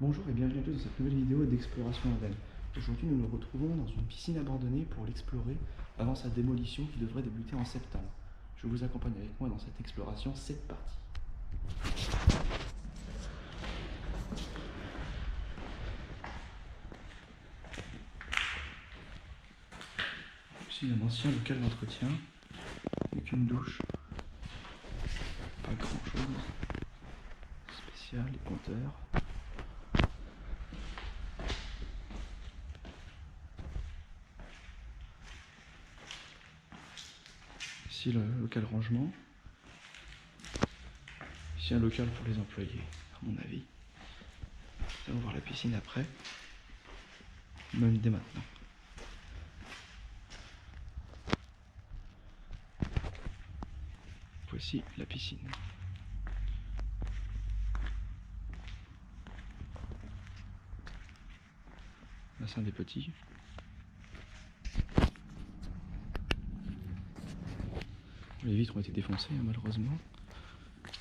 Bonjour et bienvenue à tous dans cette nouvelle vidéo d'exploration urbaine. Aujourd'hui nous nous retrouvons dans une piscine abandonnée pour l'explorer avant sa démolition qui devrait débuter en septembre. Je vous accompagne avec moi dans cette exploration, c'est parti. Ici un ancien local d'entretien avec une douche. Pas grand chose. Spécial, les compteurs. Ici le local rangement. Ici un local pour les employés, à mon avis. Nous allons voir la piscine après, même dès maintenant. Voici la piscine. Bassin des petits. Les vitres ont été défoncées malheureusement.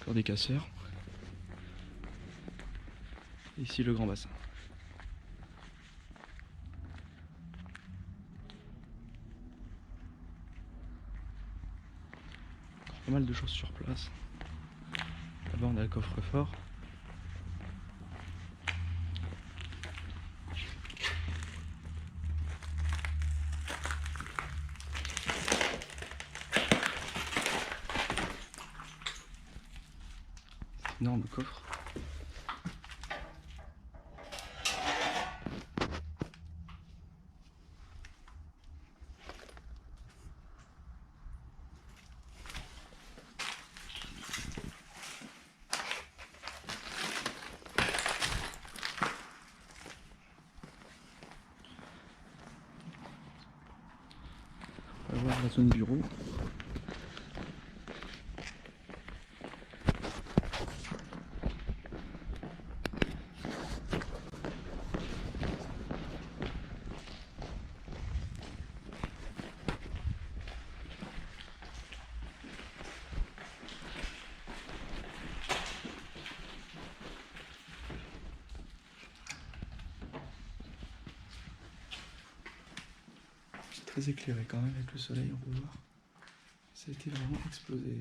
Encore des casseurs. Et ici le grand bassin. Encore pas mal de choses sur place. Là-bas on a le coffre-fort. Énorme coffre. On va voir la zone bureau. Très éclairé quand même avec le soleil, on peut voir. Ça a été vraiment explosé.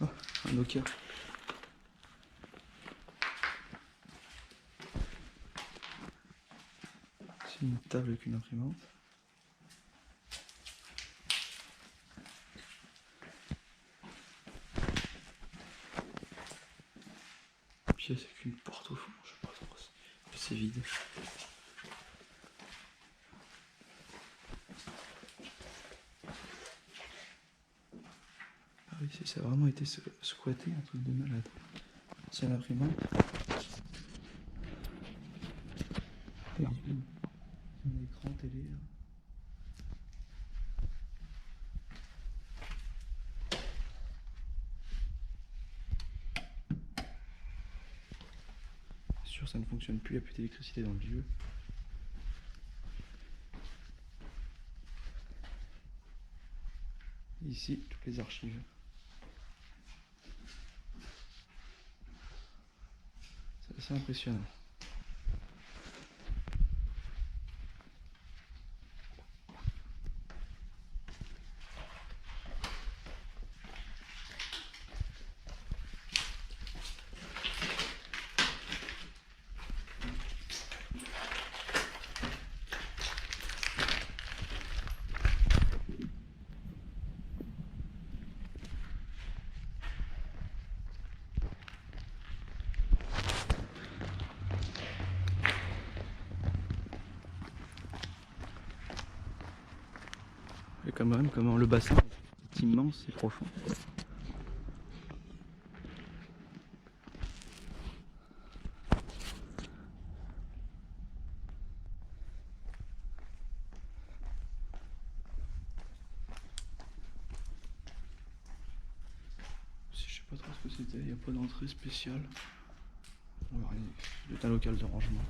Oh, un Nokia. C'est une table avec une imprimante. Pièce avec une porte au fond, je sais pas trop. C'est vide. Ah oui, ça a vraiment été squatté, un truc de malade. C'est l'imprimante. Et un écran télé. Là. Sûr, ça ne fonctionne plus, il n'y a plus d'électricité dans le lieu. Ici, toutes les archives. C'est assez impressionnant. Et quand même, comment le bassin est immense et profond. Je sais pas trop ce que c'était, il n'y a pas d'entrée spéciale. C'est un local de rangement.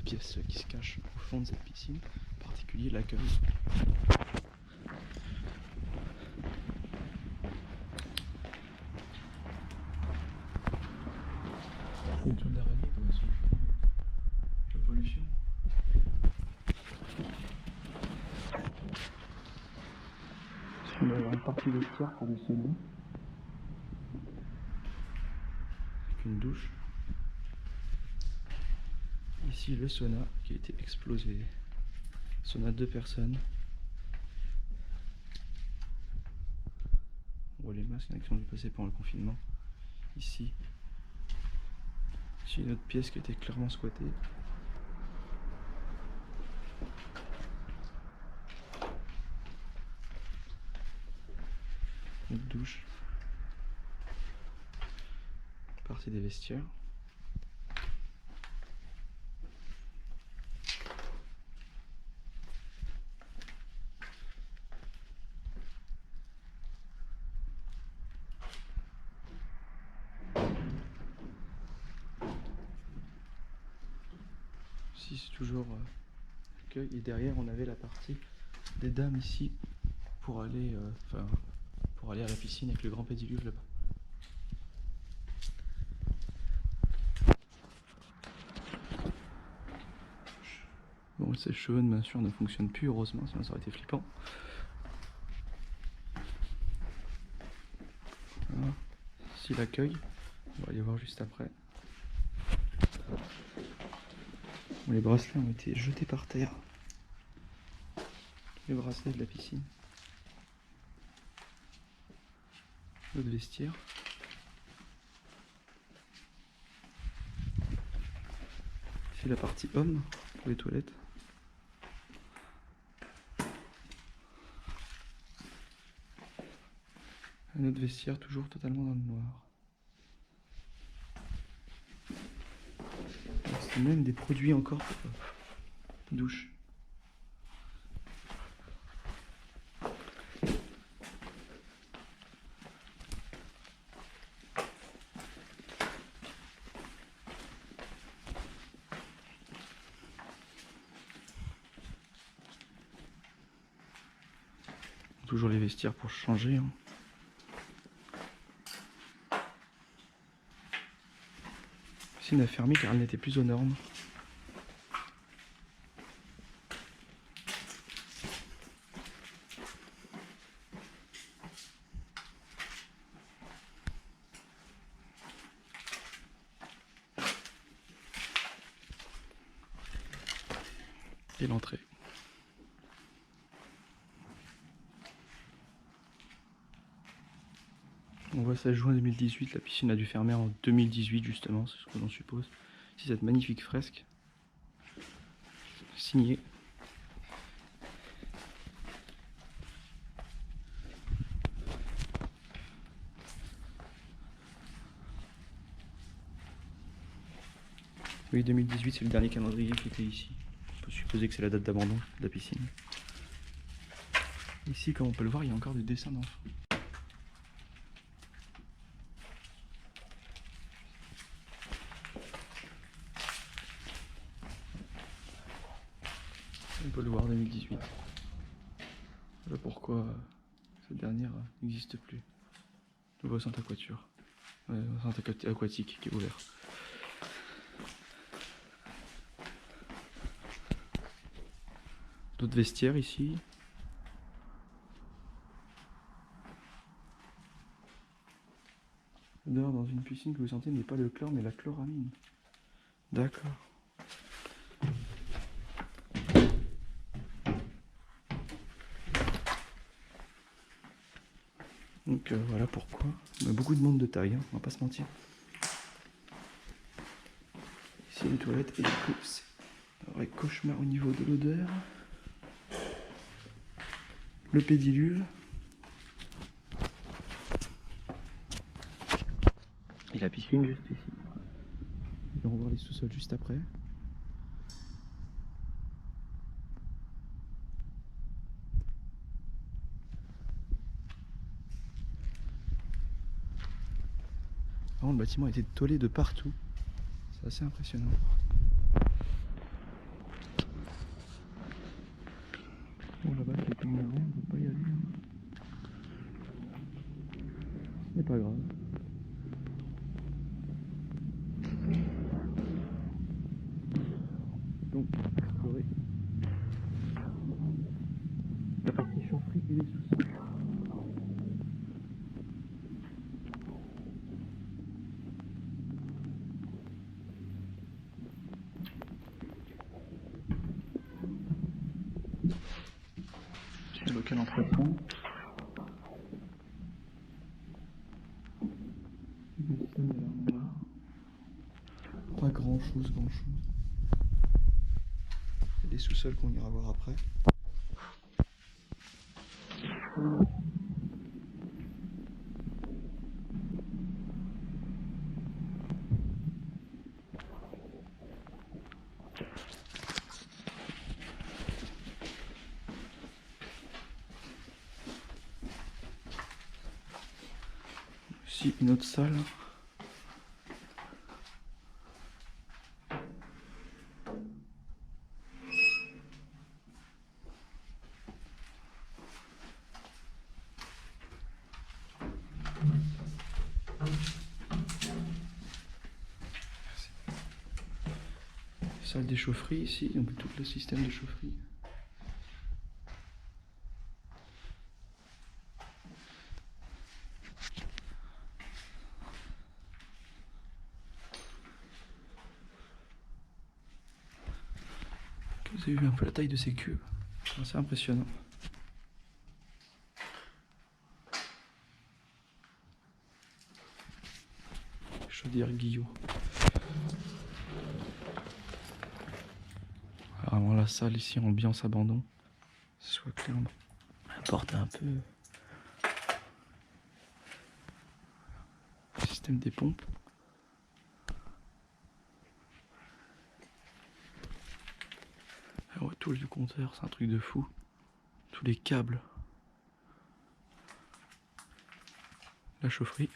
pièce qui se cache au fond de cette piscine, en particulier l'accueil. Une tour d'araignée comme ça. La pollution. On a une partie vestiaire pour le sauna. Avec une douche. Ici le sauna qui a été explosé. Sauna 2 personnes. On voit les masques qui ont dû passer pendant le confinement. Ici une autre pièce qui était clairement squattée. Une autre douche. Partie des vestiaires. Ici c'est toujours accueil, et derrière on avait la partie des dames ici pour aller à la piscine avec le grand pédiluve là-bas. Bon, le sèche-cheveux bien sûr ne fonctionne plus, heureusement, sinon ça aurait été flippant. Voilà. Ici l'accueil, on va aller voir juste après. Bon, les bracelets ont été jetés par terre. Les bracelets de la piscine. L'autre vestiaire. Ici la partie homme pour les toilettes. Un autre vestiaire toujours totalement dans le noir. C'est même des produits encore pour douche. Toujours les vestiaires pour changer. Ici on a fermé car elle n'était plus aux normes. Et l'entrée. On voit 16 juin 2018, la piscine a dû fermer en 2018 justement, c'est ce que l'on suppose. Ici cette magnifique fresque, signée. Oui, 2018 c'est le dernier calendrier qui était ici. On peut supposer que c'est la date d'abandon de la piscine. Ici, comme on peut le voir, il y a encore des dessins d'enfants. On peut le voir 2018. Voilà pourquoi cette dernière n'existe plus. Nouveau centre aquature. Ouais, centre aquatique qui est ouvert. D'autres vestiaires ici. L'odeur dans une piscine que vous sentez n'est pas le chlore mais la chloramine. D'accord. Donc voilà pourquoi. On a beaucoup de monde de taille, hein, on va pas se mentir. Ici les toilettes, et du coup c'est un vrai cauchemar au niveau de l'odeur. Le pédiluve. Et la piscine juste ici. Et on va voir les sous-sols juste après. Vraiment, le bâtiment a été tôlé de partout. C'est assez impressionnant. n'est pas grave. Donc, explorer la partie chaufferie et les sous-sols. Sur lequel entretien. Pas grand chose. Il y a des sous-sols qu'on ira voir après. Ici une autre salle. Salle des chaufferies ici, donc tout le système de chaufferie. Vous avez vu un peu la taille de ces cuves, c'est assez impressionnant. Chaudière Guillot. Vraiment la salle ici, ambiance abandon. Soit clair, apporte un peu. Système des pompes. Ouais, tout le compteur, c'est un truc de fou. Tous les câbles. La chaufferie.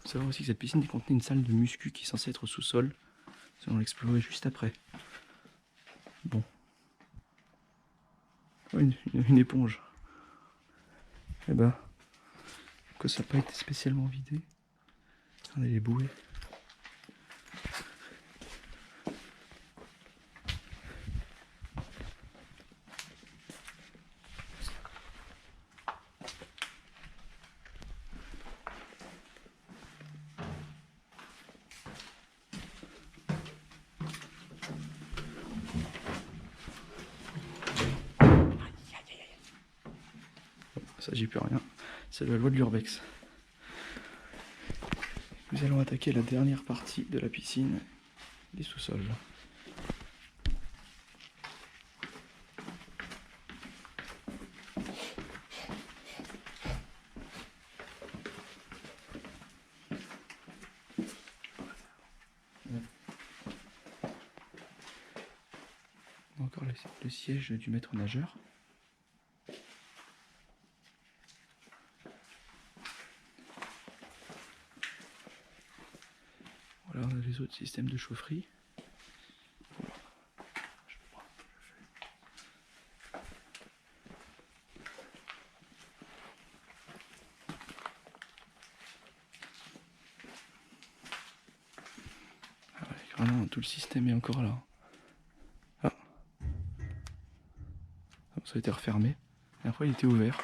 Faut savoir aussi que cette piscine contenait une salle de muscu qui est censée être au sous-sol. On va l'explorer juste après. Bon. Ouais, une éponge. Eh ben, que ça n'a pas été spécialement vidé. On a les bouées. Ça, j'y peux rien. C'est la loi de l'urbex. Nous allons attaquer la dernière partie de la piscine, des sous-sols. Encore le siège du maître nageur. Voilà, on a les autres systèmes de chaufferie. Ah ouais, vraiment, tout le système est encore là. Ah. Ça a été refermé. La dernière fois, il était ouvert.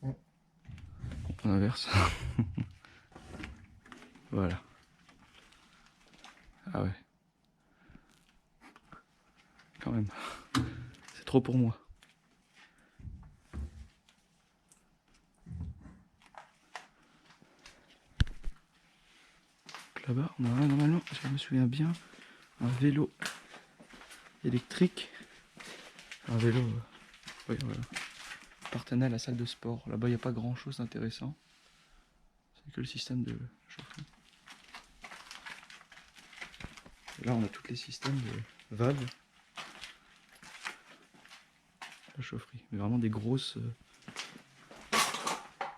On inverse. Voilà. Ah ouais. Quand même. C'est trop pour moi. Là-bas, on a normalement, si je me souviens bien, un vélo électrique. Un vélo, oui, voilà. Appartenait à la salle de sport. Là-bas, il n'y a pas grand-chose d'intéressant. C'est que le système de chaufferie. Et là, on a tous les systèmes de valves. La chaufferie. Mais vraiment des grosses...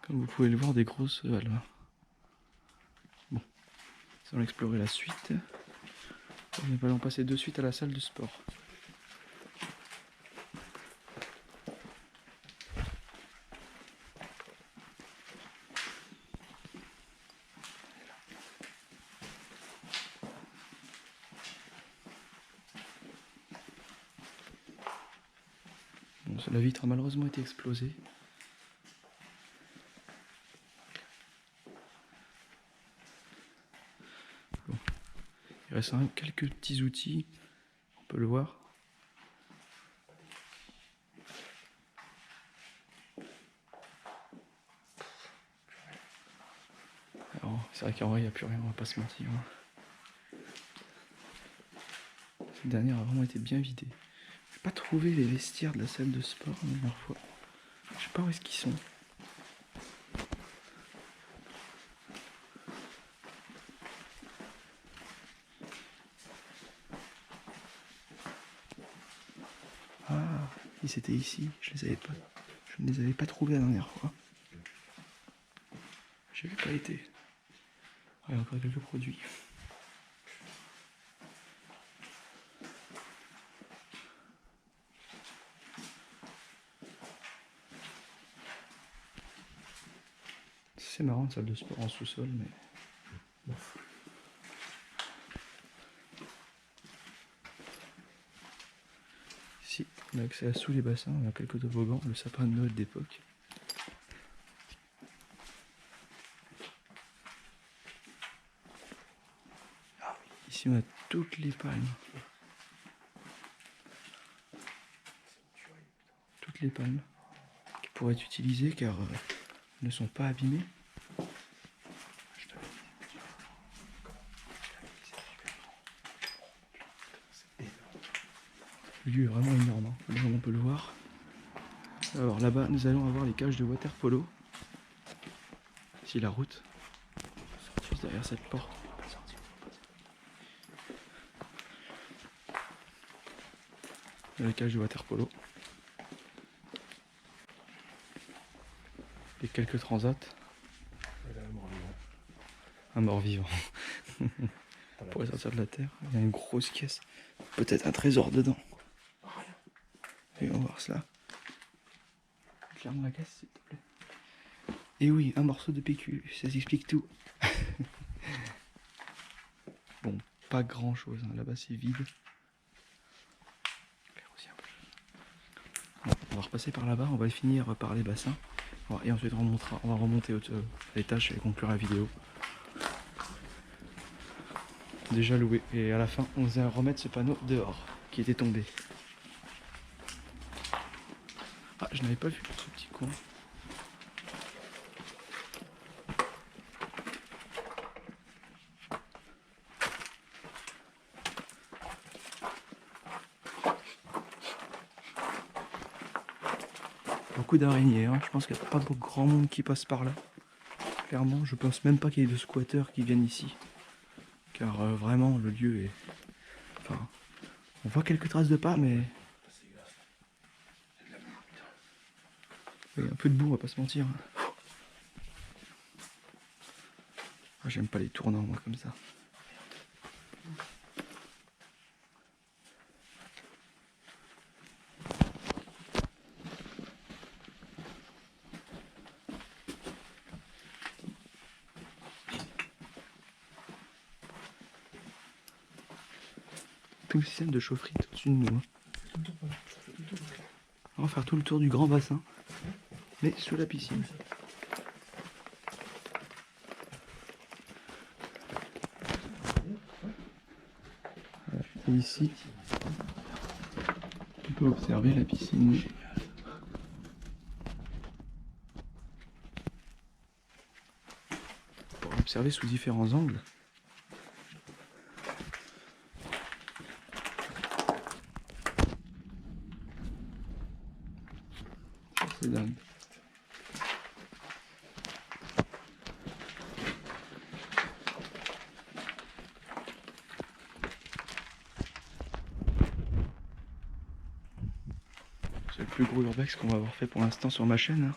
comme vous pouvez le voir, des grosses valves. Bon. Nous allons explorer la suite. Nous allons passer de suite à la salle de sport. Bon, la vitre a malheureusement été explosée. Bon. Il reste quelques petits outils, on peut le voir. C'est vrai qu'en vrai il n'y a plus rien, on va pas se mentir. Cette dernière a vraiment été bien vidée. J'ai pas trouvé les vestiaires de la salle de sport la dernière fois. Je sais pas où est-ce qu'ils sont. Ah, ils étaient ici, je ne les avais pas trouvés la dernière fois. J'y avais pas été. Ah, il y a encore quelques produits. C'est marrant une salle de sport en sous-sol, mais bon. Ici, on a accès à sous les bassins, on a quelques toboggans, le sapin de Noël d'époque. Ici on a toutes les palmes. Toutes les palmes qui pourraient être utilisées car ne sont pas abîmées. Le lieu est vraiment énorme, hein. Là, on peut le voir. Alors là-bas nous allons avoir les cages de water polo. Ici la route. Juste derrière cette porte. La cage de water polo. Et quelques transats. Un mort-vivant. Pour sortir de la terre. Il y a une grosse caisse. Peut-être un trésor dedans. Et on va voir cela. Ferme la caisse s'il te plaît. Et oui, un morceau de PQ, ça explique tout. Bon, pas grand chose, hein. Là-bas c'est vide. Bon, on va repasser par là-bas, on va finir par les bassins. Et ensuite on va remonter à l'étage et conclure la vidéo. Déjà loué. Et à la fin, on va remettre ce panneau dehors qui était tombé. Ah, je n'avais pas vu ce petit coin. Beaucoup d'araignées, hein. Je pense qu'il n'y a pas beaucoup grand monde qui passe par là. Clairement, je pense même pas qu'il y ait de squatteurs qui viennent ici. Car vraiment, le lieu est... Enfin, on voit quelques traces de pas, mais... Il y a un peu de boue, on va pas se mentir. Ah, j'aime pas les tournants, moi, comme ça. Tout le système de chaufferie est au-dessus de nous. Hein. On va faire tout le tour du grand bassin, mais sous la piscine. Voilà. Et ici, on peut observer la piscine. Pour l'observer sous différents angles. C'est dingue. C'est le plus gros urbex qu'on va avoir fait pour l'instant sur ma chaîne. Hein.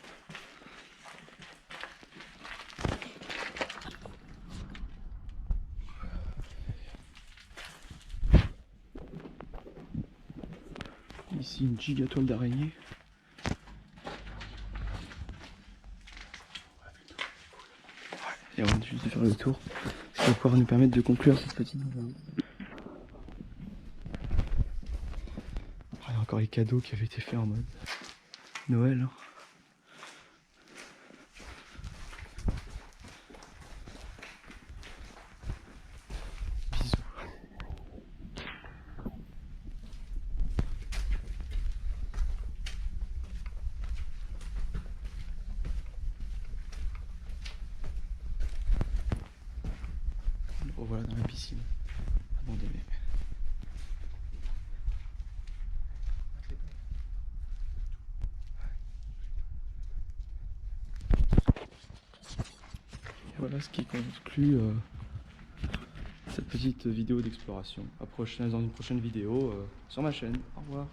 ici une giga toile d'araignée. Et on va juste de faire le tour, ce qui va pouvoir nous permettre de conclure cette petite vidéo. Après, il y a encore les cadeaux qui avaient été faits en mode Noël. Hein. Bisous. Me revoilà dans la piscine abandonnée. Et voilà ce qui conclut cette petite vidéo d'exploration. Dans une prochaine vidéo sur ma chaîne. Au revoir.